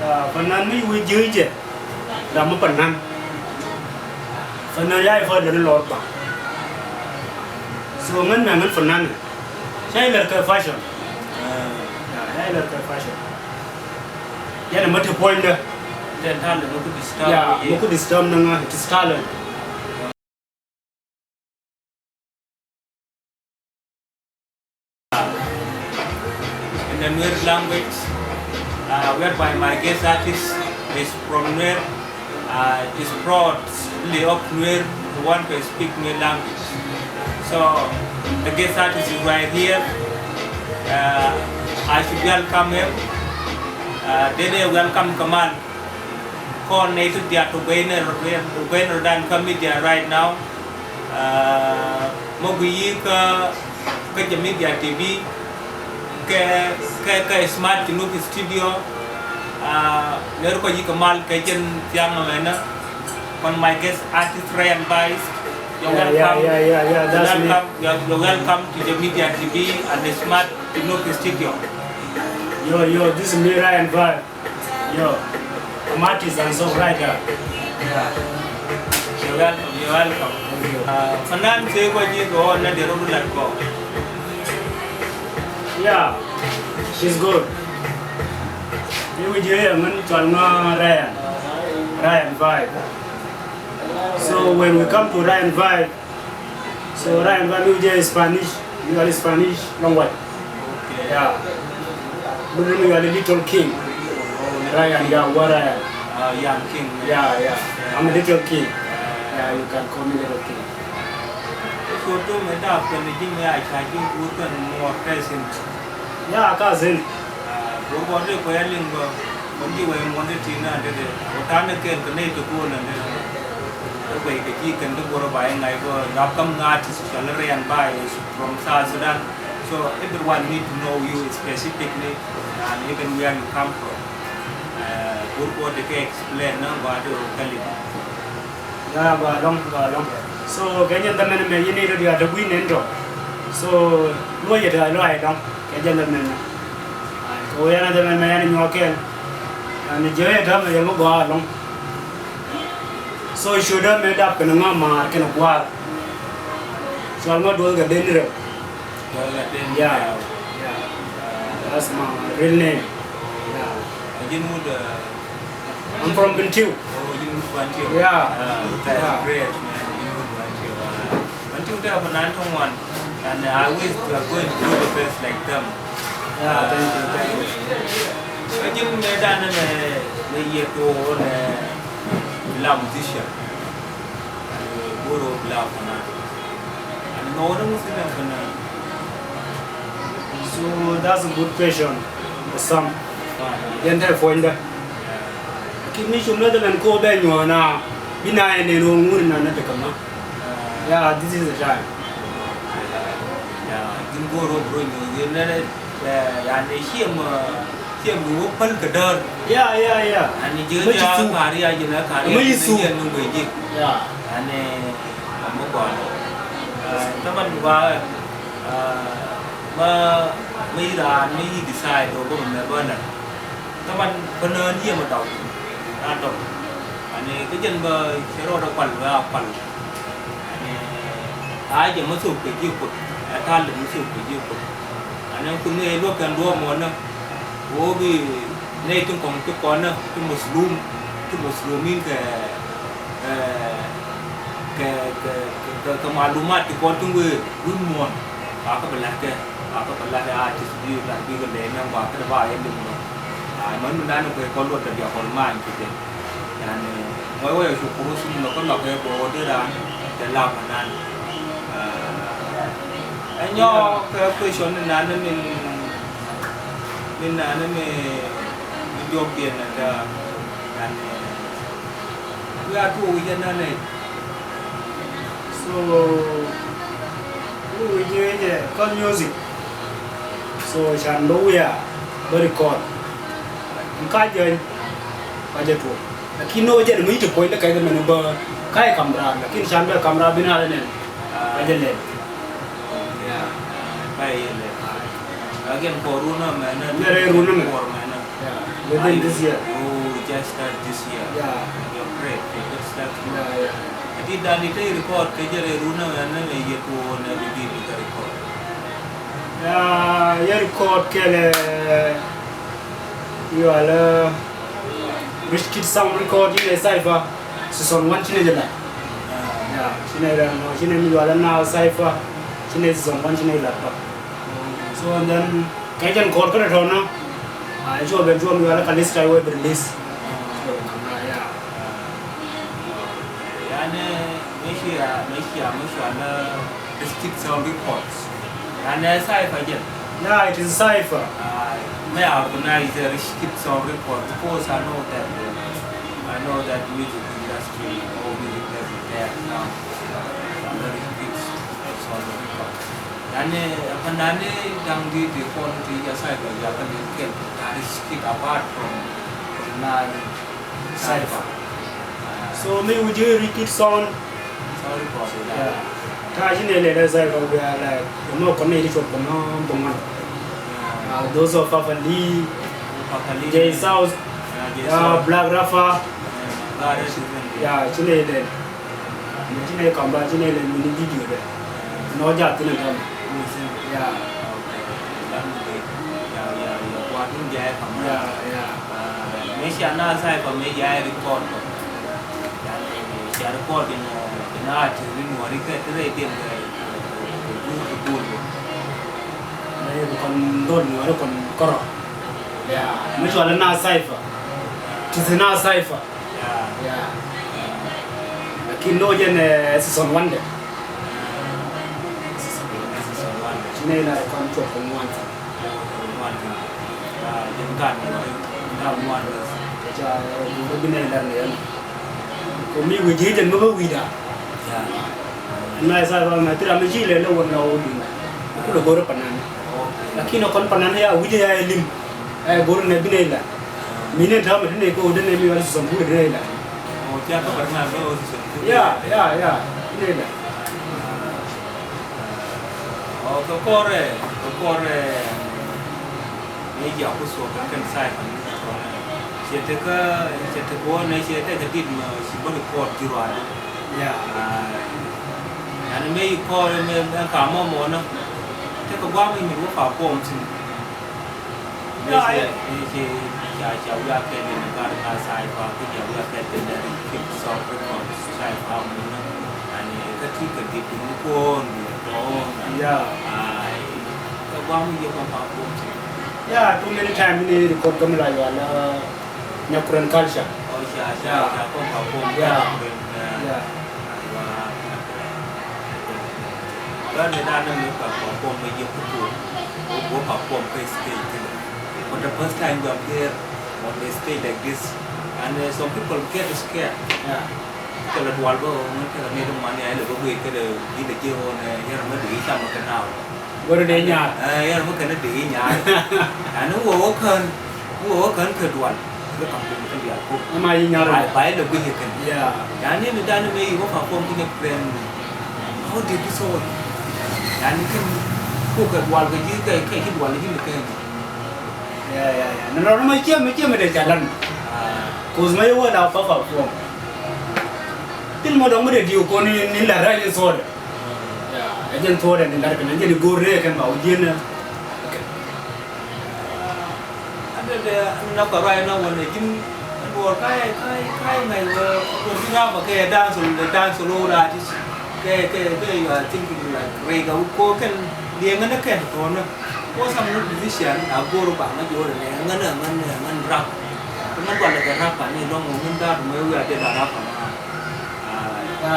phần nan mi wi dưới je da mo phần nan phần nan yai phần nan lor ba so ngan na ngan phần nan sai là cái fashion sai là cái fashion ya na mate point da then than mo ku disturb mo ku disturb na style in the Nuer language, whereby my guest artist is from Nuer, is proud of Nuer, who want to speak Nuer language. So the guest artist is right here. I should welcome him. Then welcome Kamal. Con native dia to Gwener dan Jamedia right now. Mogi ka Jamedia TV. Ke Smart Junub Studio neru ko Kamal ke jen tiang mana on my guest artist Ryan Vibz. You're welcome to Jamedia TV and the Smart Junub Studio. Yo, this is me Ryan Vibz. Yo, I'm artist and songwriter. Yeah. You're welcome. Fanan say ko ji go na de ro la ko. Yeah, she's good. You will hear me talking Ryan Vibz. So when we come to Ryan Vibz, so Ryan Vibz will hear Spanish. You are Spanish, long way. Yeah. But then you are the little king. Ryan, yeah, what Ryan? Young king. Yeah. I'm a little king. Yeah, you can call me little king. So to me that when the king I charging more present. Yeah, cousin. Robot ko yaling go. Mundi we mundi tina de. Otana ken kene to ko na ne. Ko ke ji kan do boro bai ngai go napkam artist salary and buy from South Sudan. So everyone need to know you specifically and even where you come from. What they explain na ba do kali. Yeah, ba long. So kanya tamen me yini do dia de win endo. So lo ye da lo ai dong. Kaya na men. Ko ya na de men me ya ni nyokel. Ani je ya da me ya mo ba long. So should have made up kana ma kana kwa. So I'm not doing a dinner. Yeah. That's my real name. Yeah. I'm from Bentiu. Oh, you Bentiu. Yeah. That's great, man. Bentiu they have an one, and I wish you are going to do the best like them. Yeah, thank you. But you made a year to love musician. Guru love and no one was in So that's a good question. Some. Then they find that. Kimi shumna da nan ko ben yona bina ne no ngun na da kama. Yeah, this is the time. Yeah, din goro bro ni ne ya ne hiem lu pan ka dar. Yeah. Ani je ja kari aja na kari. Mai su. Nu beji. Yeah. Ane mo ko. Taman ba mấy là mấy design đồ của mình bên này các bạn phân nên gì mà đầu ra đầu anh cái chân bờ sẽ rồi quần vào quần ai giờ mới sụp cái chiêu cột than được mới sụp cái chiêu cột anh em cũng nghe lúc cần đua muốn đâu bố vì nay tôi còn cái con nữa cái Muslim cái malumat cái con tôi người vui muốn các bạn làm cái apa pelak artis di lagi ke dengan wah ke depan yang dulu. Mana mana ke kalau ada dia hormat gitu. Dan moi syukur semua kan nak ke border dan dalam nan. Enyo ke question nan min job dia ada dan dia tu yang nan. So we do it music. So chan do ya record. Ka je tu. Lakini no je mi to point ka ga men ba kai kamera lakini chan ba kamera bina ne. Aje le. Ya. Bai le. Again corona mana. Mere runa mana. Ya. within this year. Oh, just start this year. Yeah. You're great. You could start. Yeah. Did Danita record Kajare Runa and then you go on every day with the record? Yeah, you record Kele. You are rich kid sound recording a cipher. So, on one channel. Yeah, channel you are now cipher. Channel is on one channel. So, and then Kajan Corporate Honor. I show the drum you are a list I will release. The sticks of reports. And a cipher yet. Yeah, it is cipher. May organize a sticks of reports. Of course, I know that music industry or music doesn't there now. Very sticks on the reports. And Panani down the quality of cipher, you are going to get that stick apart from cipher. So, me would you repeat song? Sorry for that. Those of Papali, J South, Black Rafa, yeah, Chile, Chile, Kamba, Chile, mini video. No job, yeah. Naath Daily and Mgt. Yeah, which one Naath cipher? It is Naath cipher. Yeah. The Kindojan season 1 day. Chile na control from one. Me we did and move with that. And I said, I'm a Mgt, no one knows. I could go to Panana. Lakino Conpanana, we did a limb. I go to Nebila. Minute how many go, then they will some good rail. Yeah. Oh, the core, maybe I was so inside. She took one, she take a did she got a court to run. Yeah. And may call him a come on. Take a bomb in the our poems. Yeah, we are getting in the garden outside, we are getting the soft records, and the ticket did in the yeah. The bomb you come our poems. Yeah, too many times we record them like Nyakuran culture. Oh, yeah. For the first time we appear on the stage like this, and some people get scared. Yeah. Because at Walbo, we made money. I look away. Could be the jail on here. I'm going to eat some of the now. What are they? Yeah, I'm going to do. And who could one? Look up to the cook. Am I in your buy the vehicle? Yeah. Danny, the Danny may go for forming a friend. How did you so? And you can cook at Walbo. You can hit one in the can. Yeah. No, my Jim is a talent. Cause my word out of our form. Till Madame you go in the right sword. I didn't throw it in the American and then go rake and about dinner. Nó có right now when they didn't work cái ngày vừa ra mà cái dance solo ra thì cái thinking like great cô cái điên nó cái thôi nó có some musician à cô rồi bạn nó vô rồi ngân rap nó gọi là cái rap bạn này nó ngân ra mới vừa để là rap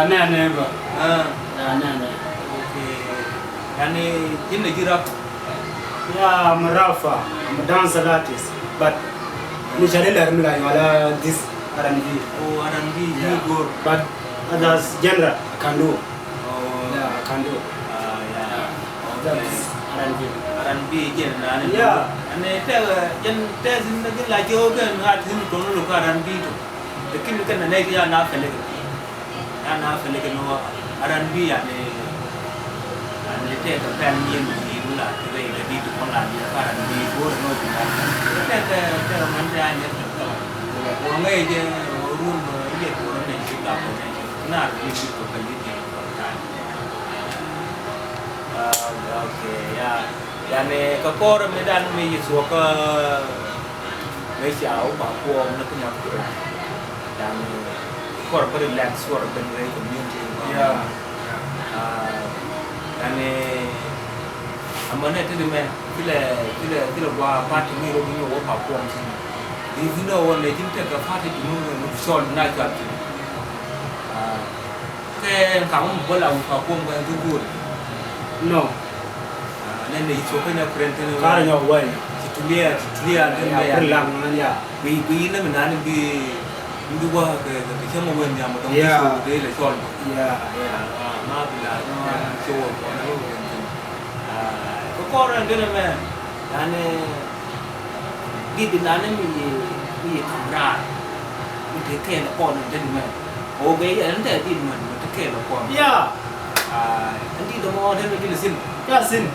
nè vợ nè okay anh chính là rap yeah I'm a rapper I'm a dance artist but initially learn like this R&B. Oh, R&B, yeah. Good. But others genre I can do. Oh, yeah, I can do. Yeah. That's R&B genre. Yeah. And there's in the like you can have him to look R&B too. The king can make you enough a little. Enough a little R&B and they take a pen in lah kita ini di tu pun lagi karena di gor no di mana kita mana aja kita orang aja urun dia orang ni kita apa ni nak di situ kali ni okay ya yani kekor medan mi suaka mấy cháu bảo cô nó có nhập cửa đang có một cái relax suốt bên đây cũng như thế anh mà này thì mình cái là qua phát thì mình cũng có bảo cô thì khi nào này chính cái phát thì chúng nó sôi nãy giờ cái cảm một cái lòng bảo cô mình cũng vui no nên này số cái nào quen thì cả nhau vậy Tulia dan berlang ya. Bi na mana ni bi dua ke siapa mau yang mau tahu itu dia le soal. Ya. Ma bila show ko na lo. Ko orang dia me. Yani di dinane mi kamera. Mi teke na pon dia me. O be ante di man teke na pon. Ya. Nanti do mo dia me sin. Ya sin.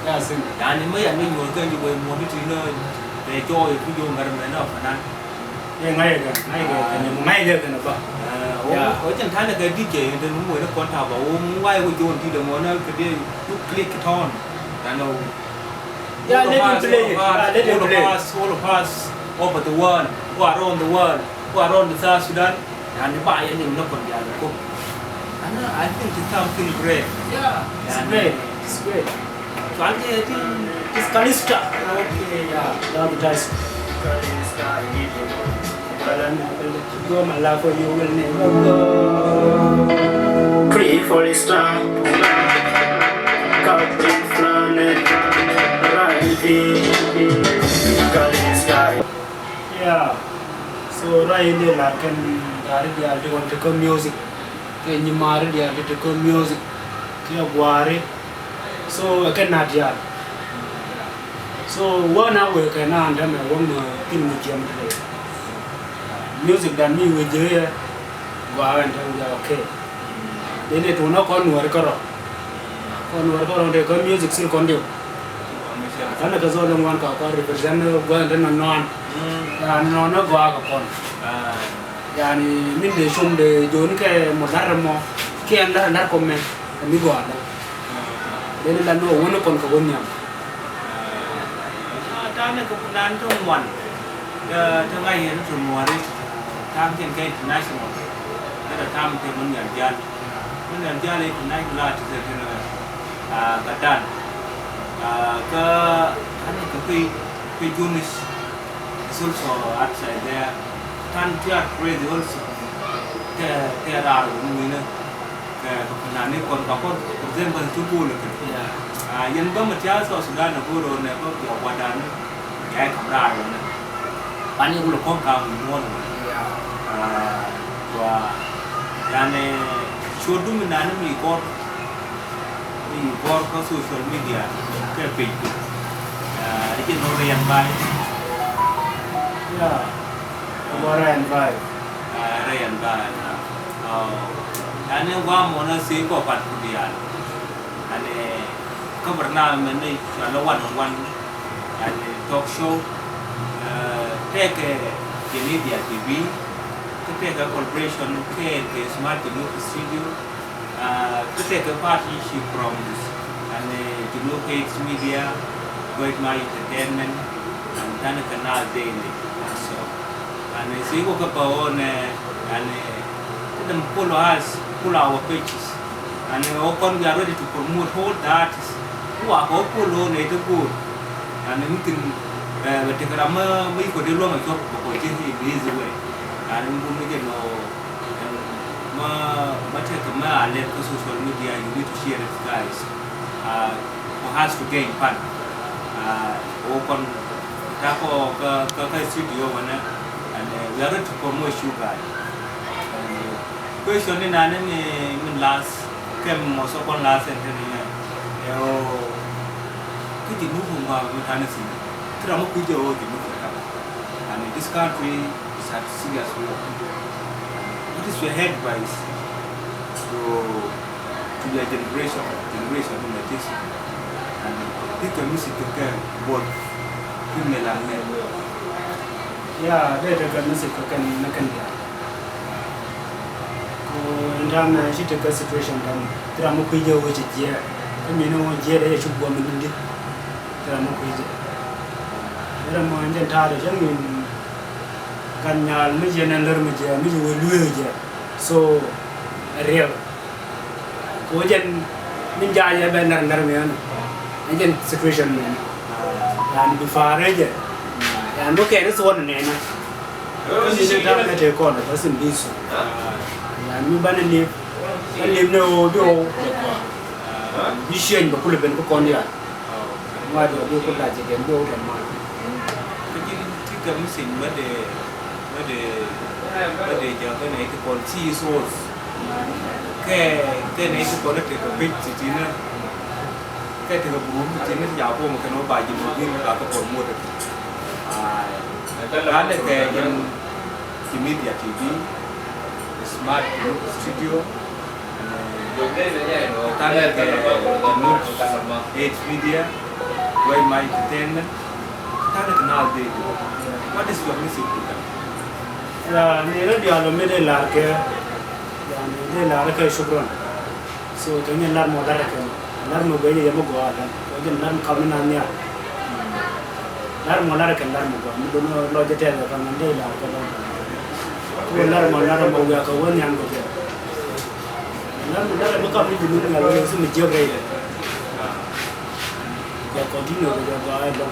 Ya sin. Yani mấy anh nhiều cái như vậy muốn đi nơi để cho cái vô gần này nó phải năn. Ngay được nó bảo. Ở trên thái là cái DJ trên muốn người nó quan thảo bảo quay vô thì được muốn nó cái đi lúc click cái thon. Là nó. Yeah, let him play. All of us over the world, go around the world, go around the South Sudan. Yani bài anh nó còn dài lắm. I think it's something great. Yeah, it's great. It's great. Soalnya itu Kalista. Okay, yeah. That is Kalista. Go my love for you will never go. Pray for the star. Captain Planet. Kalista. Yeah. So right there, like they want to come music. Can you marry? They want to come music. Can you worry? So I cannot yet. So 1 hour can I and them one thing with Jam today. Music that me with you go and tell you okay. They need to knock on work on the music still continue. And the zone one car represent go and then on no go out upon. Yani min de shum de joni ke modarmo ke anda comment mi go ala. Then la no wono kon ko wonyam ta ne ko nan to mon to ngai nó to mo ri tham trên cái national cái là tham thì mình nhận ra lên này là chỉ là cái đàn cái anh cái Junis is also outside there can just crazy also cái ra rồi mình nữa cái phần này còn dân vẫn chung vui được dân có một trái so Sudan là vô rồi này có kiểu quan đàn cái không ra rồi này bán những lục con cao mình mua rồi và cái này show đúng mình nói mình có social media cái page cái nó riêng bài Warrar bài riêng bài cái này qua một nó sẽ có phần của dia ane ko pernah menai lawan ane talk show take Jamedia TV take a collaboration ke Smart Junub Studio take a partnership from ane Junub Aid Media Duachmach Entertainment and then Naath Daily so ane sigo ka paon ane them pull our pages and we are ready to promote all the artists who are popular in the good and anything but the grammar we could do long job for in this way and we get no much let social media you need to share it guys for us to gain fun open cái studio and we are ready to promote you guys question ni nane mình last kem một số con last and then cái gì muốn hùng hòa mình thấy là gì cái đó mới quý giờ thì mới phải làm and this country is at serious war what is your advice to to the generation from this and the music ke both in melan ya da daga music kan na kan ya ko ndam shi ta situation dan tira mu ku je wace je me no je da ya shugo mun din tira mu ku je era mo ndan ta da jamin kan nyal mu je nan lar mu je lu je so real ko jen min jaaje be nar me an jen situation me dan bi faare je dan do ke so won ne na ko ni da na te ko na basin bisu dan mi ban ni no do bi shen ba kula ben ko kon ya ma do ko da je den do da ma ko ji ti ga mi sin ba de ja ko ne ko kon chi source cái này có được cái big chỉ nữa cái thứ bốn chỉ nó giáo vô một cái nó bài gì một viên là có còn mua được đó là cái Jamedia TV Smart Junub Studio đó là cái Junub Aid Media Duachmach Entertainment đó là cái Naath Daily. What is your message to them? là nên điều là mới đây là cái đây là cái shukran so cái nhân làm một là cái làm một cái gì mà gọi là cái nhân làm không nên nha làm một là cái làm một cái mình đúng lo cho tiền là cái mình đây là cái đó cái làm một cái cái vấn nhang cái làm một là cái mình đúng là lo sự mình chưa cái continue cái đó